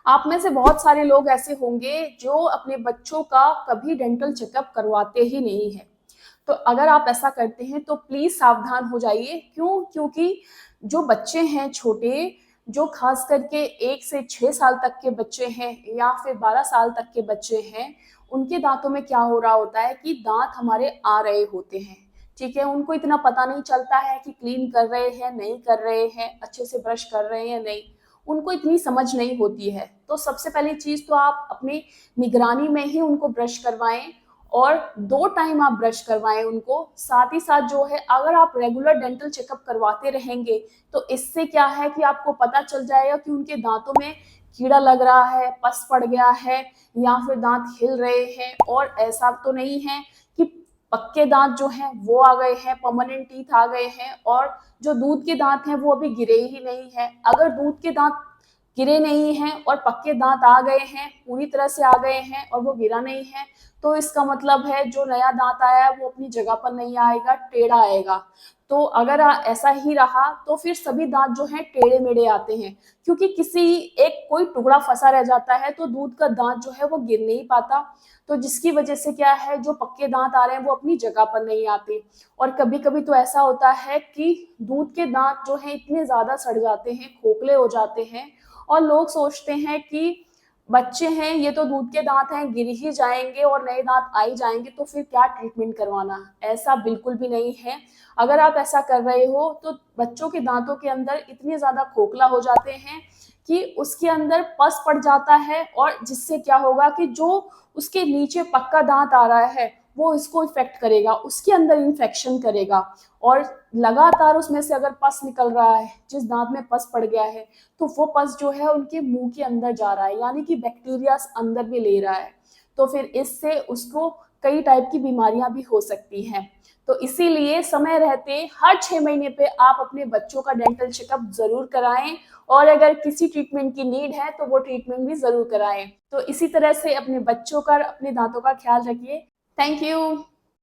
आप में से बहुत सारे लोग ऐसे होंगे जो अपने बच्चों का कभी डेंटल चेकअप करवाते ही नहीं है। तो अगर आप ऐसा करते हैं तो प्लीज सावधान हो जाइए। क्योंकि जो बच्चे हैं छोटे, जो खास करके 1 से 6 साल तक के बच्चे हैं या फिर 12 साल तक के बच्चे हैं, उनके दांतों में क्या हो रहा होता है कि दांत हमारे आ रहे होते हैं। ठीक है, उनको इतना पता नहीं चलता है कि क्लीन कर रहे हैं नहीं कर रहे हैं, अच्छे से ब्रश कर रहे हैं नहीं, उनको इतनी समझ नहीं होती है। तो सबसे पहली चीज तो आप अपनी निगरानी में ही उनको ब्रश करवाएं, और 2 टाइम आप ब्रश करवाएं उनको। साथ ही साथ जो है, अगर आप रेगुलर डेंटल चेकअप करवाते रहेंगे तो इससे क्या है कि आपको पता चल जाएगा कि उनके दांतों में कीड़ा लग रहा है, पस पड़ गया है, या फिर दांत हिल रहे हैं। और ऐसा तो नहीं है कि पक्के दांत जो हैं वो आ गए हैं, परमानेंट टीथ आ गए हैं, और जो दूध के दांत हैं वो अभी गिरे ही नहीं है। अगर दूध के दांत गिरे नहीं हैं और पक्के दांत आ गए हैं, पूरी तरह से आ गए हैं और वो गिरा नहीं है, तो इसका मतलब है जो नया दांत आया है वो अपनी जगह पर नहीं आएगा, टेढ़ा आएगा। तो अगर ऐसा ही रहा तो फिर सभी दांत जो हैं टेढ़े मेढ़े आते हैं, क्योंकि किसी एक कोई टुकड़ा फंसा रह जाता है तो दूध का दांत जो है वो गिर नहीं पाता। तो जिसकी वजह से क्या है, जो पक्के दांत आ रहे हैं वो अपनी जगह पर नहीं आते। और कभी कभी तो ऐसा होता है कि दूध के दांत जो है इतने ज्यादा सड़ जाते हैं, खोखले हो जाते हैं, और लोग सोचते हैं कि बच्चे हैं, ये तो दूध के दांत हैं, गिर ही जाएंगे और नए दांत आ ही जाएंगे, तो फिर क्या ट्रीटमेंट करवाना। ऐसा बिल्कुल भी नहीं है। अगर आप ऐसा कर रहे हो तो बच्चों के दांतों के अंदर इतने ज्यादा खोखला हो जाते हैं कि उसके अंदर पस पड़ जाता है, और जिससे क्या होगा कि जो उसके नीचे पक्का दांत आ रहा है वो इसको इफेक्ट करेगा, उसके अंदर इन्फेक्शन करेगा। और लगातार उसमें से अगर पस निकल रहा है, जिस दांत में पस पड़ गया है, तो वो पस जो है उनके मुंह के अंदर जा रहा है, यानी कि बैक्टीरिया अंदर भी ले रहा है। तो फिर इससे उसको कई टाइप की बीमारियां भी हो सकती हैं। तो इसीलिए समय रहते हर 6 महीने पे आप अपने बच्चों का डेंटल चेकअप जरूर कराएं, और अगर किसी ट्रीटमेंट की नीड है तो वो ट्रीटमेंट भी जरूर कराएं। तो इसी तरह से अपने बच्चों का, अपने दांतों का ख्याल रखिए। Thank you.